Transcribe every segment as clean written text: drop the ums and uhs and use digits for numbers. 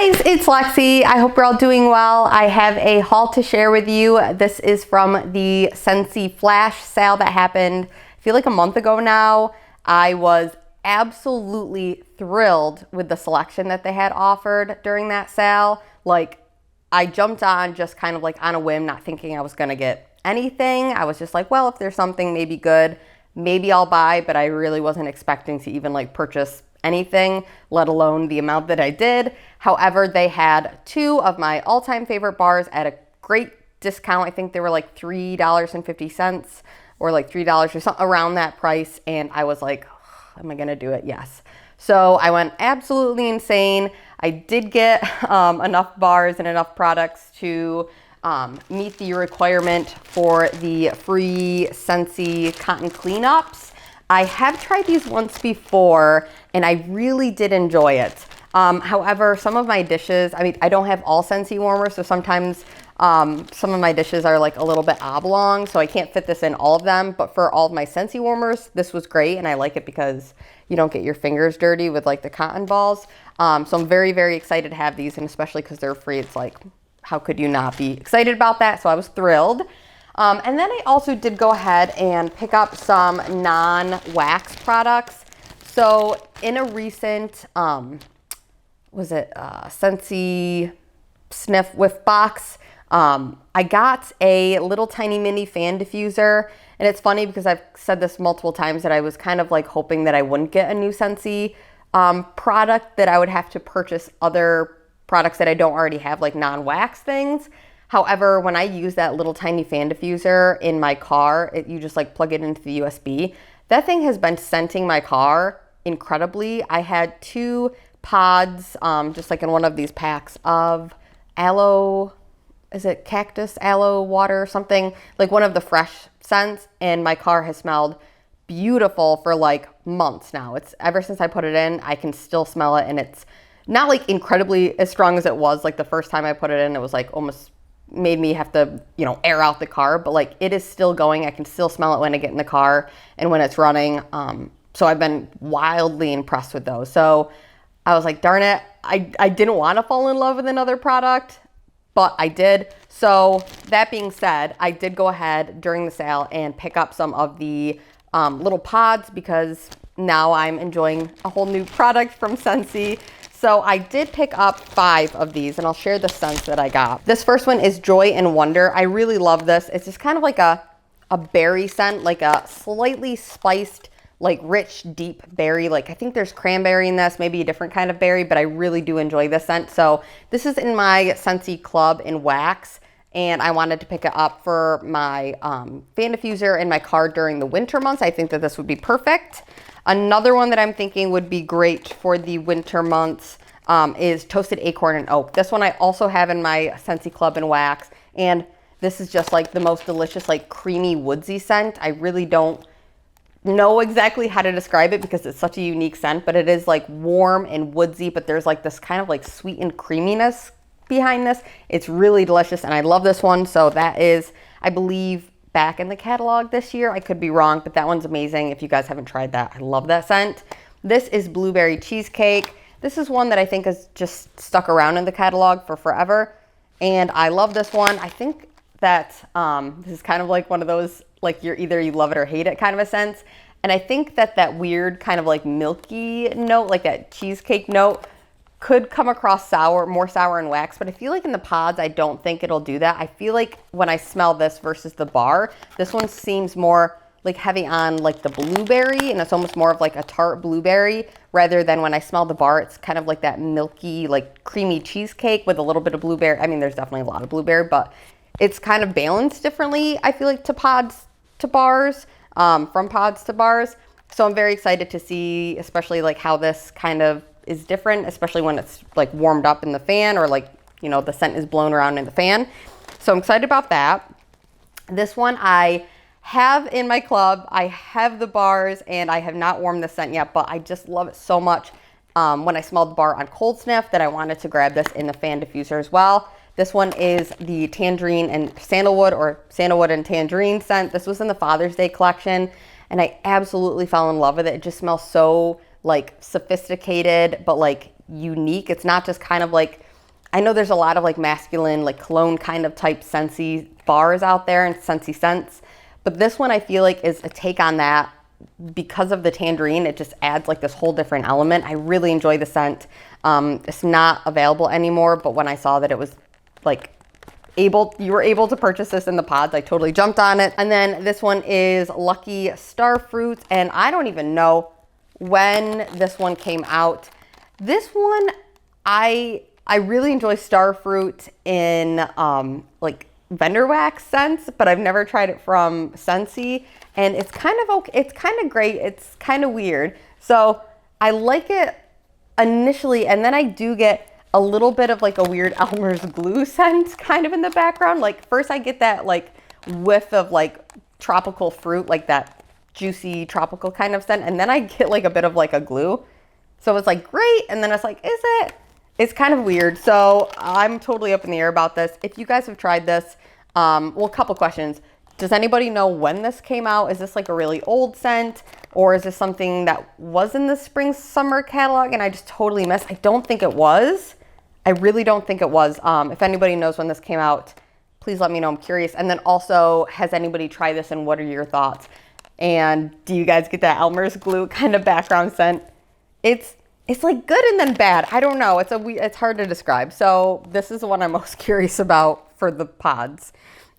Guys, it's Lexi. I hope you're all doing well. I have a haul to share with you. This is from the Scentsy flash sale that happened, I feel like a month ago now. I was absolutely thrilled with the selection that they had offered during that sale. Like, I jumped on just kind of like on a whim, not thinking I was gonna get anything. I was just like, well, if there's something maybe good, maybe I'll buy, but I really wasn't expecting to even like purchase anything, let alone the amount that I did. However, they had two of my all-time favorite bars at a great discount. I think they were like $3.50 or like $3 or something around that price. And I was like, am I gonna do it? Yes. So I went absolutely insane. I did get enough bars and enough products to meet the requirement for the free Scentsy cotton cleanups. I have tried these once before and I really did enjoy it. However, some of my dishes, I mean, I don't have all Scentsy warmers, so sometimes some of my dishes are like a little bit oblong, so I can't fit this in all of them. But for all of my Scentsy warmers, this was great, and I like it because you don't get your fingers dirty with like the cotton balls. So I'm very, very excited to have these, and especially because they're free, it's like, how could you not be excited about that? So I was thrilled. And then I also did go ahead and pick up some non-wax products. So in a recent, Scentsy Sniff Whiff box, I got a little tiny mini fan diffuser. And it's funny because I've said this multiple times that I was kind of like hoping that I wouldn't get a new Scentsy product, that I would have to purchase other products that I don't already have, like non-wax things. However, when I use that little tiny fan diffuser in my car, you just like plug it into the USB. That thing has been scenting my car incredibly. I had 2 pods, just like in one of these packs of aloe, is it cactus aloe water or something? Like one of the fresh scents, and my car has smelled beautiful for like months now. It's ever since I put it in, I can still smell it, and it's not like incredibly as strong as it was like the first time I put it in. It was like almost made me have to, you know, air out the car, but like it is still going. I can still smell it when I get in the car and when it's running. So I've been wildly impressed with those. So I was like, darn it, I didn't want to fall in love with another product, but I did. So that being said, I did go ahead during the sale and pick up some of the little pods, because now I'm enjoying a whole new product from Scentsy. So I did pick up 5 of these, and I'll share the scents that I got. This first one is Joy and Wonder. I really love this. It's just kind of like a berry scent, like a slightly spiced, like rich, deep berry. Like I think there's cranberry in this, maybe a different kind of berry, but I really do enjoy this scent. So this is in my Scentsy Club in wax, and I wanted to pick it up for my fan diffuser in my car during the winter months. I think that this would be perfect. Another one that I'm thinking would be great for the winter months is Toasted Acorn and Oak. This one I also have in my Scentsy Club in wax, and this is just like the most delicious, like creamy woodsy scent. I really don't know exactly how to describe it because it's such a unique scent, but it is like warm and woodsy, but there's like this kind of like sweetened creaminess behind this. It's really delicious, and I love this one. So that is, I believe, back in the catalog this year. I could be wrong, but that one's amazing. If you guys haven't tried that, I love that scent. This is Blueberry Cheesecake. This is one that I think has just stuck around in the catalog for forever, and I love this one. I think that this is kind of like one of those, like you love it or hate it kind of a sense. And I think that that weird kind of like milky note, like that cheesecake note, could come across more sour in wax, but I feel like in the pods, I don't think it'll do that. I feel like when I smell this versus the bar, this one seems more like heavy on like the blueberry, and it's almost more of like a tart blueberry, rather than when I smell the bar, it's kind of like that milky, like creamy cheesecake with a little bit of blueberry. I mean, there's definitely a lot of blueberry, but it's kind of balanced differently, I feel like, to pods to bars, from pods to bars. So I'm very excited to see, especially like how this kind of is different, especially when it's like warmed up in the fan, or like, you know, the scent is blown around in the fan. So I'm excited about that. This one I have in my club. I have the bars, and I have not warmed the scent yet, but I just love it so much when I smelled the bar on cold sniff that I wanted to grab this in the fan diffuser as well. This one is the Tangerine and Sandalwood, or Sandalwood and Tangerine scent. This was in the Father's Day collection, and I absolutely fell in love with it. It just smells so like sophisticated, but like unique. It's not just kind of like I know there's a lot of like masculine, like cologne kind of type Scentsy bars out there and Scentsy scents, but this one I feel like is a take on that. Because of the tangerine, it just adds like this whole different element. I really enjoy the scent. It's not available anymore, but when I saw that it was like you were able to purchase this in the pods, I totally jumped on it. And then this one is Lucky Starfruit, and I don't even know when this one came out. This one, I really enjoy Starfruit in like vendor wax scents, but I've never tried it from Scentsy, and it's kind of okay. It's kind of great. It's kind of weird. So I like it initially, and then I do get a little bit of like a weird Elmer's glue scent kind of in the background. Like first I get that like whiff of like tropical fruit, like that juicy tropical kind of scent, and then I get like a bit of like a glue. So it's like great, and then it's like, is it? It's kind of weird. So I'm totally up in the air about this. If you guys have tried this, well, a couple questions. Does anybody know when this came out? Is this like a really old scent, or is this something that was in the spring summer catalog and I just totally missed? I don't think it was. I really don't think it was. If anybody knows when this came out, please let me know. I'm curious. And then also, has anybody tried this and what are your thoughts? And do you guys get that Elmer's glue kind of background scent? It's like good and then bad. I don't know. It's hard to describe. So this is the one I'm most curious about for the pods.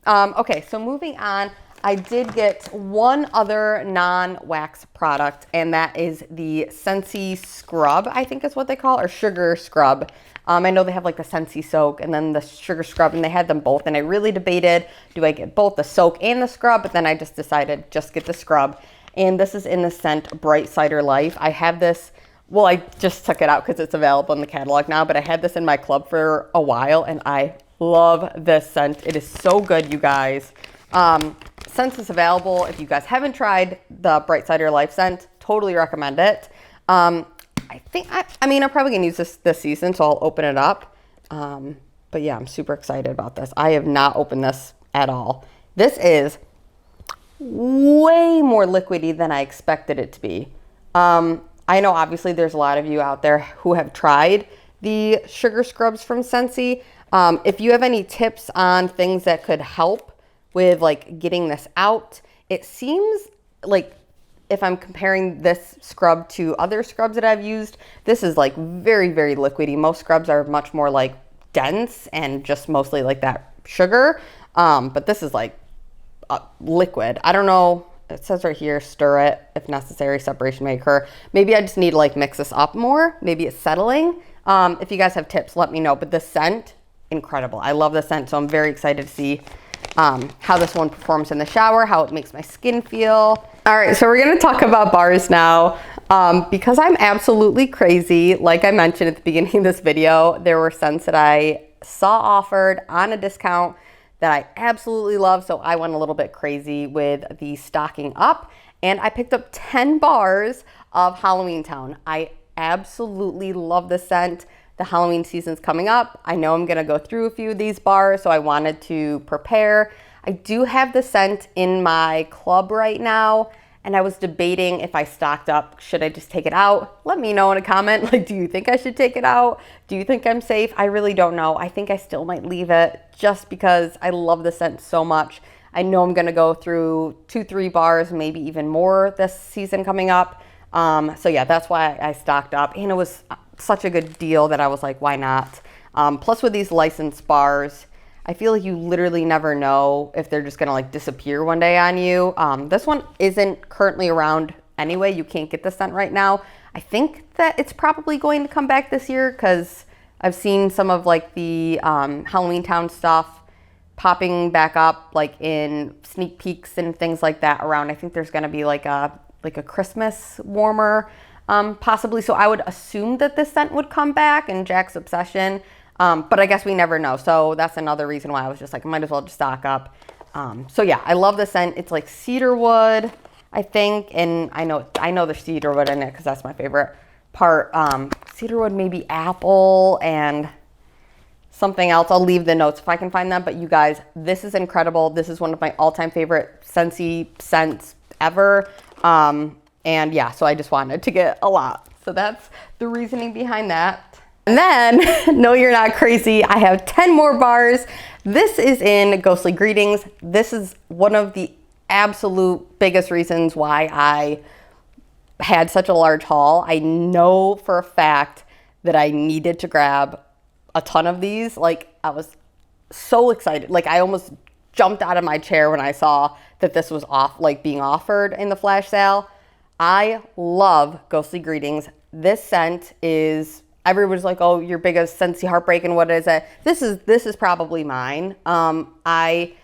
Okay, so moving on, I did get one other non-wax product, and that is the Scentsy Scrub, I think is what they call it, or Sugar Scrub. I know they have like the Scentsy Soak and then the Sugar Scrub, and they had them both, and I really debated, do I get both the soak and the scrub? But then I just decided just get the scrub. And this is in the scent Bright Cider Life. I have this, well, I just took it out because it's available in the catalog now, but I had this in my club for a while, and I love this scent. It is so good, you guys. Since it's available, if you guys haven't tried the Bright Cider Life scent, totally recommend it. I mean, I'm probably gonna use this season, so I'll open it up. But yeah, I'm super excited about this. I have not opened this at all. This is way more liquidy than I expected it to be. I know obviously there's a lot of you out there who have tried the sugar scrubs from Scentsy. If you have any tips on things that could help with like getting this out, it seems like if I'm comparing this scrub to other scrubs that I've used, this is like very, very liquidy. Most scrubs are much more like dense and just mostly like that sugar. But this is like liquid. I don't know. It says right here, stir it if necessary, separation may occur. Maybe I just need to like mix this up more. Maybe it's settling. If you guys have tips, let me know. But the scent, incredible. I love the scent, so I'm very excited to see how this one performs in the shower, how it makes my skin feel. All right, so we're gonna talk about bars now. Because I'm absolutely crazy, like I mentioned at the beginning of this video, there were scents that I saw offered on a discount that I absolutely love, so I went a little bit crazy with the stocking up, and I picked up 10 bars of Halloween Town. I absolutely love the scent. The Halloween season's coming up. I know I'm gonna go through a few of these bars, so I wanted to prepare. I do have the scent in my club right now, and I was debating if I stocked up, should I just take it out? Let me know in a comment, like, do you think I should take it out? Do you think I'm safe? I really don't know. I think I still might leave it just because I love the scent so much. I know I'm gonna go through 2-3 bars, maybe even more this season coming up. So yeah, that's why I stocked up, and it was such a good deal that I was like, why not? Plus with these licensed bars, I feel like you literally never know if they're just gonna like disappear one day on you. This one isn't currently around anyway. You can't get the scent right now. I think that it's probably going to come back this year because I've seen some of like the Halloween Town stuff popping back up like in sneak peeks and things like that around. I think there's gonna be like a Christmas warmer possibly. So I would assume that this scent would come back in Jack's Obsession. But I guess we never know. So that's another reason why I was just like, I might as well just stock up. So yeah, I love the scent. It's like cedarwood, I think. And I know there's cedarwood in it because that's my favorite part. Cedarwood, maybe apple and something else. I'll leave the notes if I can find them. But you guys, this is incredible. This is one of my all-time favorite Scentsy scents ever. And yeah, so I just wanted to get a lot. So that's the reasoning behind that. And then, no, you're not crazy, I have 10 more bars. This is in Ghostly Greetings. This is one of the absolute biggest reasons why I had such a large haul. I know for a fact that I needed to grab a ton of these. Like, I was so excited. Like, I almost jumped out of my chair when I saw that this was being offered in the flash sale. I love Ghostly Greetings. This scent is, everybody's like, oh, your biggest Scentsy heartbreak, and what is it? This is probably mine. I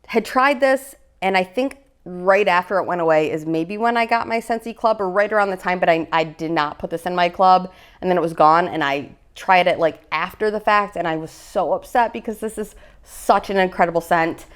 had tried this, and I think right after it went away is maybe when I got my Scentsy club, or right around the time, but I did not put this in my club, and then it was gone, and I tried it like after the fact, and I was so upset because this is such an incredible scent.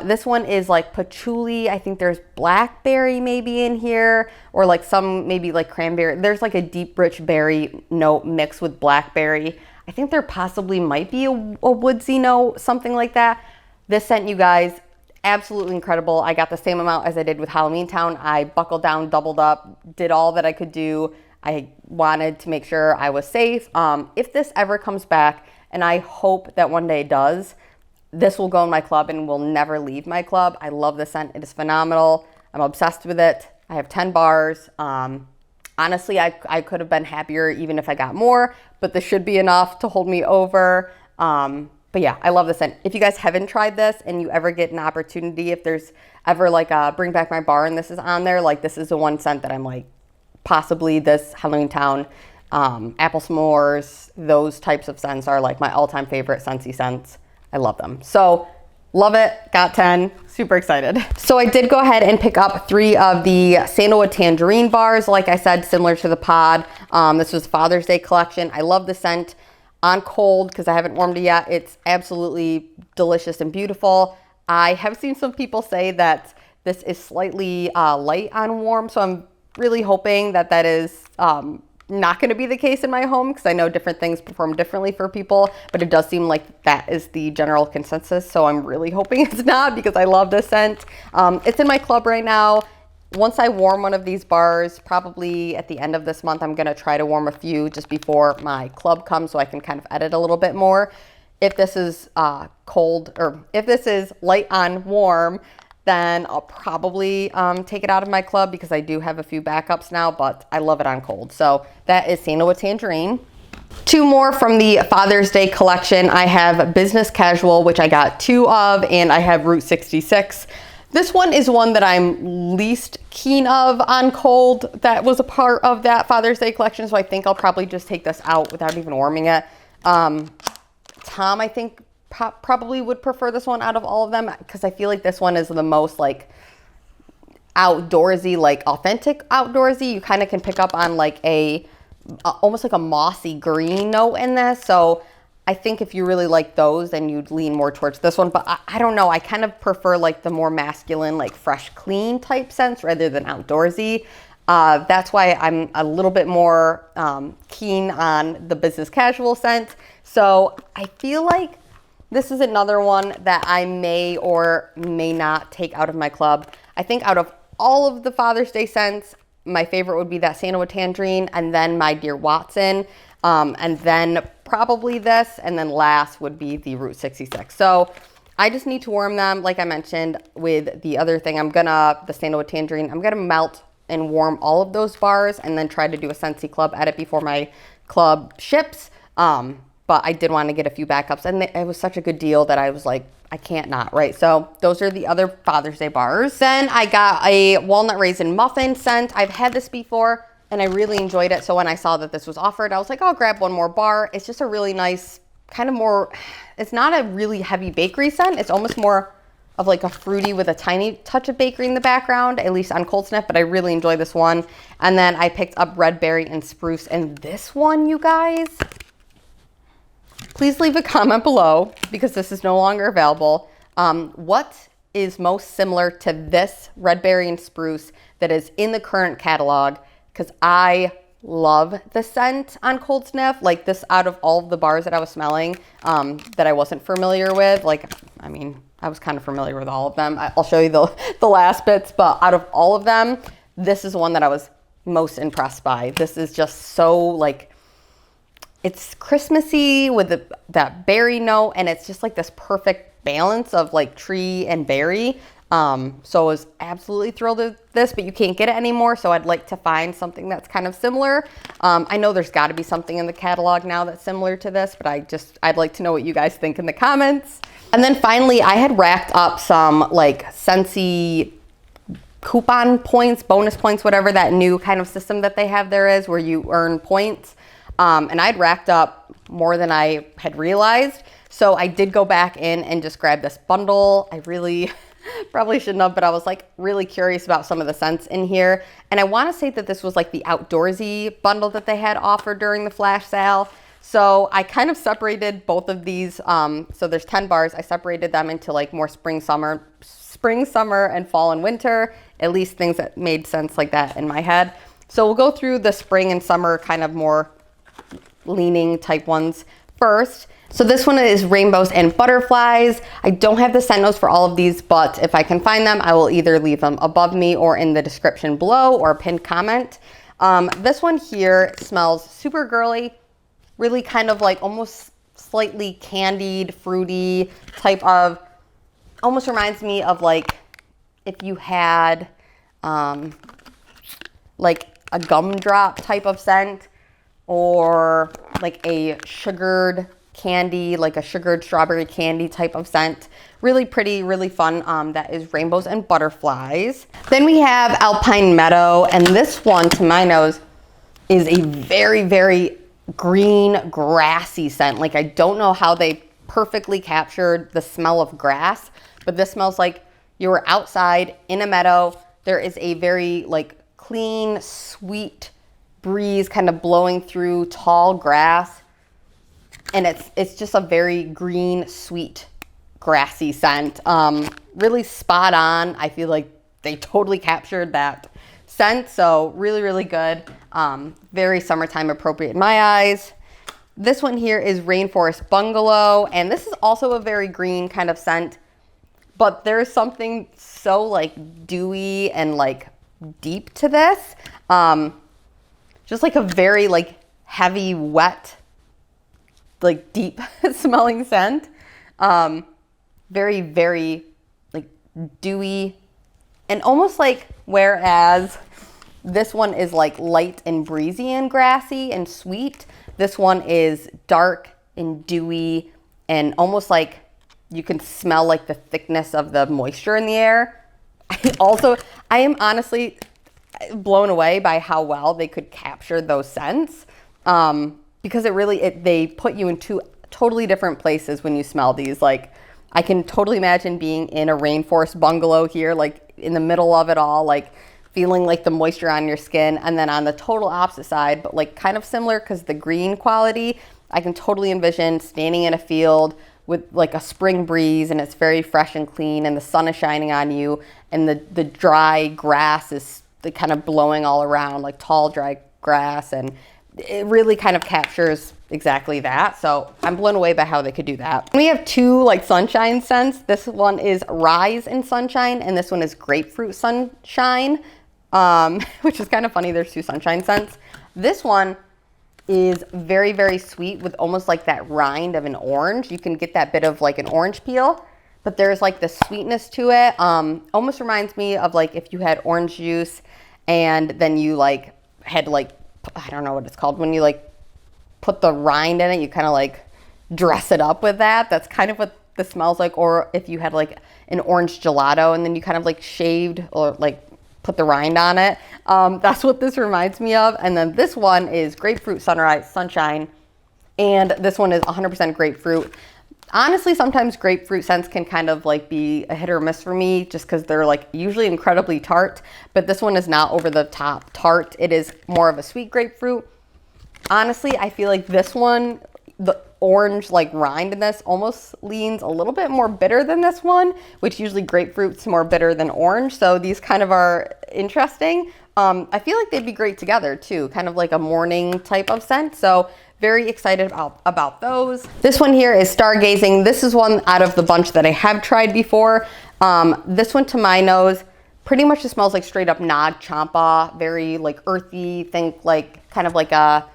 This one is like patchouli. I think there's blackberry maybe in here, or like some maybe like cranberry. There's like a deep rich berry note mixed with blackberry. I think there possibly might be a woodsy note, something like that. This scent, you guys, absolutely incredible. I got the same amount as I did with Halloween Town. I buckled down, doubled up, did all that I could do. I wanted to make sure I was safe. If this ever comes back, and I hope that one day it does, this will go in my club and will never leave my club. I love this scent. It is phenomenal. I'm obsessed with it. I have 10 bars. Honestly, I could have been happier even if I got more, but this should be enough to hold me over. But yeah, I love this scent. If you guys haven't tried this and you ever get an opportunity, if there's ever like a Bring Back My Bar and this is on there, like this is the one scent that I'm like, possibly this Halloween Town, apple s'mores, those types of scents are like my all-time favorite Scentsy scents. I love them. So love it, got 10, super excited. So I did go ahead and pick up 3 of the Sandalwood Tangerine bars. Like I said, similar to the pod. This was Father's Day collection. I love the scent on cold because I haven't warmed it yet. It's absolutely delicious and beautiful. I have seen some people say that this is slightly light on warm, so I'm really hoping that that is not going to be the case in my home, because I know different things perform differently for people, but it does seem like that is the general consensus, so I'm really hoping it's not, because I love this scent. It's in my club right now. Once I warm one of these bars, probably at the end of this month, I'm going to try to warm a few just before my club comes so I can kind of edit a little bit more. If this is cold, or if this is light on warm, then I'll probably take it out of my club, because I do have a few backups now, but I love it on cold. So that is Sandalwood Tangerine. 2 more from the Father's Day collection. I have Business Casual, which I got 2 of, and I have Route 66. This one is one that I'm least keen of on cold. That was a part of that Father's Day collection, so I think I'll probably just take this out without even warming it. Tom, I think, probably would prefer this one out of all of them, because I feel like this one is the most like outdoorsy, like authentic outdoorsy. You kind of can pick up on like almost like a mossy green note in this. So I think if you really like those, then you'd lean more towards this one. But I don't know. I kind of prefer like the more masculine, like fresh, clean type scents rather than outdoorsy. That's why I'm a little bit more keen on the Business Casual scent. So I feel like this is another one that I may or may not take out of my club. I think out of all of the Father's Day scents, my favorite would be that Sandalwood Tangerine, and then My Dear Watson, and then probably this, and then last would be the Route 66. So I just need to warm them, like I mentioned with the other thing. The Sandalwood Tangerine, I'm gonna melt and warm all of those bars, and then try to do a Scentsy club edit before my club ships. But I did want to get a few backups, and it was such a good deal that I was like, I can't not, right? So those are the other Father's Day bars. Then I got a Walnut Raisin muffin scent. I've had this before, and I really enjoyed it. So when I saw that this was offered, I was like, I'll grab one more bar. It's just a really nice, kind of more, it's not a really heavy bakery scent. It's almost more of like a fruity with a tiny touch of bakery in the background, at least on cold sniff, but I really enjoy this one. And then I picked up Red Berry and Spruce, and this one, you guys, please leave a comment below, because this is no longer available. What is most similar to this Red Berry and Spruce that is in the current catalog? Because I love the scent on cold sniff. Like this, out of all of the bars that I was smelling that I wasn't familiar with, like, I mean, I was kind of familiar with all of them. I'll show you the last bits, but out of all of them, this is one that I was most impressed by. This is just so like it's Christmassy with that berry note, and it's just like this perfect balance of like tree and berry. So I was absolutely thrilled with this, but you can't get it anymore. So I'd like to find something that's kind of similar. I know there's got to be something in the catalog now that's similar to this, but I'd like to know what you guys think in the comments. And then finally, I had racked up some like Scentsy coupon points, bonus points, whatever that new kind of system that they have there is where you earn points. And I'd racked up more than I had realized. So I did go back in and just grab this bundle. I really probably shouldn't have, but I was like really curious about some of the scents in here. And I want to say that this was like the outdoorsy bundle that they had offered during the flash sale. So I kind of separated both of these. So there's 10 bars. I separated them into like more spring, summer, and fall and winter, at least things that made sense like that in my head. So we'll go through the spring and summer kind of more leaning type ones first. So this one is rainbows and butterflies. I don't have the scent notes for all of these, but if I can find them, I will either leave them above me or in the description below or a pinned comment. This one here smells super girly, really kind of like almost slightly candied, fruity type of, almost reminds me of like if you had like a gumdrop type of scent or like a sugared candy, like a sugared strawberry candy type of scent. Really pretty, really fun. That is rainbows and butterflies. Then we have alpine meadow, and this one to my nose is a very, very green grassy scent. Like I don't know how they perfectly captured the smell of grass, but this smells like you were outside in a meadow. There is a very like clean, sweet breeze kind of blowing through tall grass. And it's just a very green, sweet, grassy scent. Really spot on. I feel like they totally captured that scent. So really, really good. Very summertime appropriate in my eyes. This one here is Rainforest Bungalow. And this is also a very green kind of scent. But there's something so like dewy and like deep to this. Just like a very like heavy, wet, like deep smelling scent. Very, very like dewy and almost like, whereas this one is like light and breezy and grassy and sweet, this one is dark and dewy and almost like you can smell like the thickness of the moisture in the air. I am honestly blown away by how well they could capture those scents. Because they put you in two totally different places when you smell these. Like I can totally imagine being in a rainforest bungalow here, like in the middle of it all, like feeling like the moisture on your skin. And then on the total opposite side, but like kind of similar because the green quality, I can totally envision standing in a field with like a spring breeze and it's very fresh and clean and the sun is shining on you and the dry grass is kind of blowing all around, like tall, dry grass, and it really kind of captures exactly that. So I'm blown away by how they could do that. We have two like sunshine scents. This one is Rise and Sunshine, and this one is Grapefruit Sunshine, which is kind of funny. There's two sunshine scents. This one is very, very sweet with almost like that rind of an orange. You can get that bit of like an orange peel, but there's like the sweetness to it. Almost reminds me of like if you had orange juice and then you like had like, I don't know what it's called, when you like put the rind in it, you kind of like dress it up with that. That's kind of what this smells like. Or if you had like an orange gelato and then you kind of like shaved or like put the rind on it. That's what this reminds me of. And then this one is Grapefruit Sunshine. And this one is 100% grapefruit. Honestly, sometimes grapefruit scents can kind of like be a hit or miss for me just because they're like usually incredibly tart, but this one is not over the top tart. It is more of a sweet grapefruit. Honestly, I feel like this one, the orange like rind in this almost leans a little bit more bitter than this one, which usually grapefruit's more bitter than orange. So these kind of are interesting. I feel like they'd be great together too, kind of like a morning type of scent. So very excited about those. This one here is Stargazing. This is one out of the bunch that I have tried before. This one to my nose pretty much just smells like straight up nonchampa, very like earthy, think like kind of like a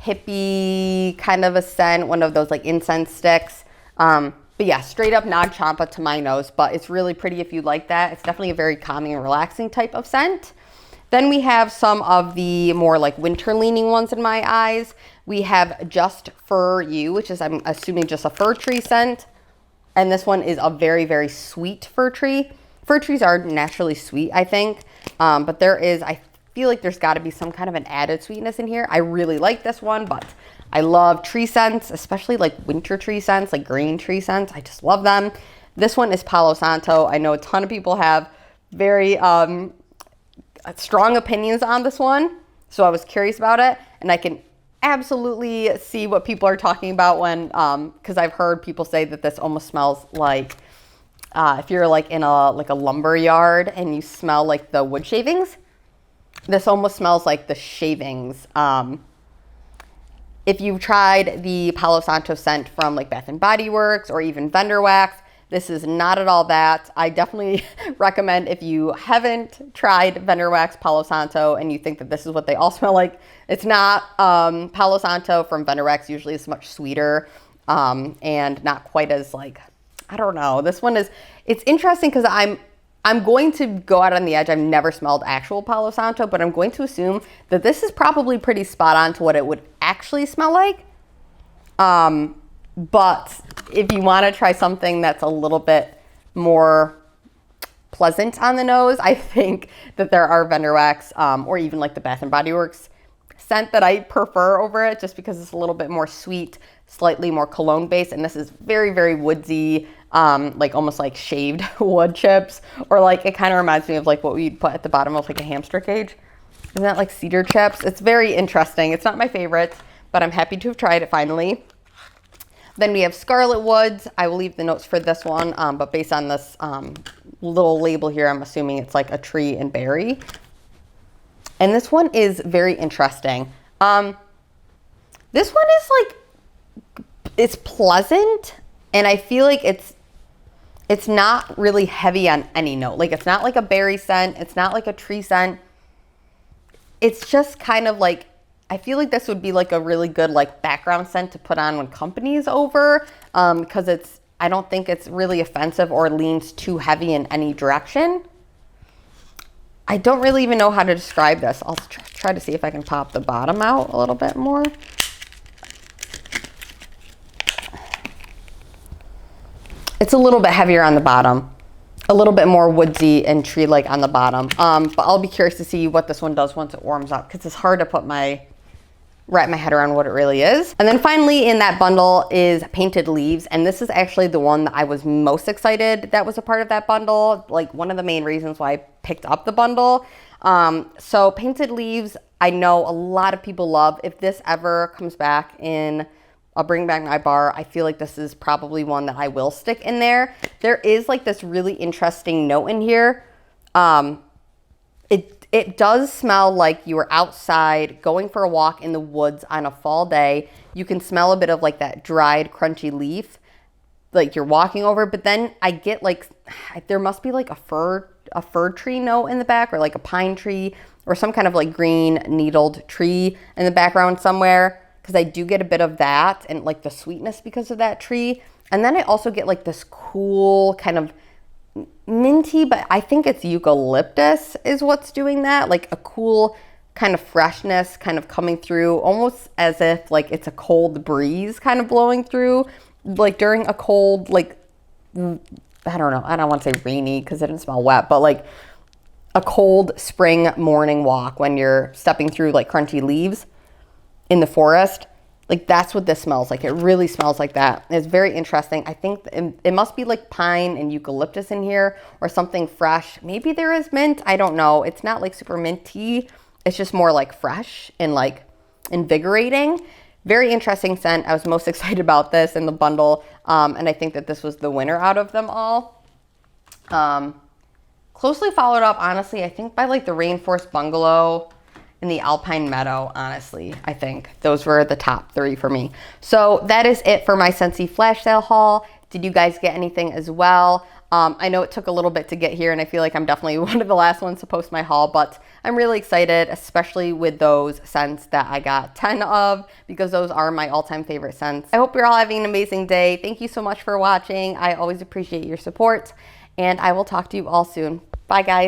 hippie kind of a scent, one of those like incense sticks. But yeah, straight up nonchampa to my nose, but it's really pretty if you like that. It's definitely a very calming and relaxing type of scent. Then we have some of the more like winter leaning ones in my eyes. We have Just For You, which is, I'm assuming, just a fir tree scent. And this one is a very, very sweet fir tree. Fir trees are naturally sweet, I think. But I feel like there's got to be some kind of an added sweetness in here. I really like this one, but I love tree scents, especially like winter tree scents, like green tree scents. I just love them. This one is Palo Santo. I know a ton of people have very strong opinions on this one, so I was curious about it, and I can absolutely see what people are talking about when, because I've heard people say that this almost smells like if you're like in a lumber yard and you smell like the wood shavings. This almost smells like the shavings. If you've tried the Palo Santo scent from like Bath and Body Works or even Vendor Wax, this is not at all that. I definitely recommend, if you haven't tried Vendor Wax Palo Santo and you think that this is what they all smell like, it's not. Palo Santo from Vendor Wax usually is much sweeter and not quite as like, I don't know. This one is, it's interesting because I'm going to go out on the edge. I've never smelled actual Palo Santo, but I'm going to assume that this is probably pretty spot on to what it would actually smell like. But if you want to try something that's a little bit more pleasant on the nose, I think that there are Vendor Wax or even like the Bath and Body Works scent that I prefer over it, just because it's a little bit more sweet, slightly more cologne based, and this is very, very woodsy, like almost like shaved wood chips, or like it kind of reminds me of like what we'd put at the bottom of like a hamster cage. Isn't that like cedar chips? It's very interesting. It's not my favorite, but I'm happy to have tried it finally. Then we have Scarlet Woods. I will leave the notes for this one, but based on this little label here, I'm assuming it's like a tree and berry. And this one is very interesting. This one is like, it's pleasant, and I feel like it's not really heavy on any note. Like, it's not like a berry scent. It's not like a tree scent. It's just kind of like, I feel like this would be like a really good like background scent to put on when company is over, because I don't think it's really offensive or leans too heavy in any direction. I don't really even know how to describe this. I'll try to see if I can pop the bottom out a little bit more. It's a little bit heavier on the bottom, a little bit more woodsy and tree-like on the bottom. But I'll be curious to see what this one does once it warms up, because it's hard to wrap my head around what it really is. And then finally in that bundle is Painted Leaves, and this is actually the one that I was most excited that was a part of that bundle, like one of the main reasons why I picked up the bundle. So Painted Leaves, I know a lot of people love. If this ever comes back in a Bring Back My Bar, I feel like this is probably one that I will stick in there. There is like this really interesting note in here. It does smell like you were outside going for a walk in the woods on a fall day. You can smell a bit of like that dried, crunchy leaf, like you're walking over. But then I get like, there must be like a fir tree note in the back, or like a pine tree, or some kind of like green needled tree in the background somewhere, because I do get a bit of that and like the sweetness because of that tree. And then I also get like this cool kind of minty, but I think it's eucalyptus is what's doing that, like a cool kind of freshness kind of coming through, almost as if like it's a cold breeze kind of blowing through, like during a cold, like, I don't know, I don't want to say rainy because it didn't smell wet, but like a cold spring morning walk when you're stepping through like crunchy leaves in the forest. Like, that's what this smells like. It really smells like that. It's very interesting. I think it must be like pine and eucalyptus in here, or something fresh. Maybe there is mint. I don't know. It's not like super minty. It's just more like fresh and like invigorating. Very interesting scent. I was most excited about this in the bundle. And I think that this was the winner out of them all. Closely followed up, honestly, I think by like the Rainforest Bungalow and the Alpine Meadow, honestly. I think those were the top 3 for me. So that is it for my Scentsy flash sale haul. Did you guys get anything as well? I know it took a little bit to get here, and I feel like I'm definitely one of the last ones to post my haul, but I'm really excited, especially with those scents that I got 10 of, because those are my all-time favorite scents. I hope you're all having an amazing day. Thank you so much for watching. I always appreciate your support, and I will talk to you all soon. Bye, guys.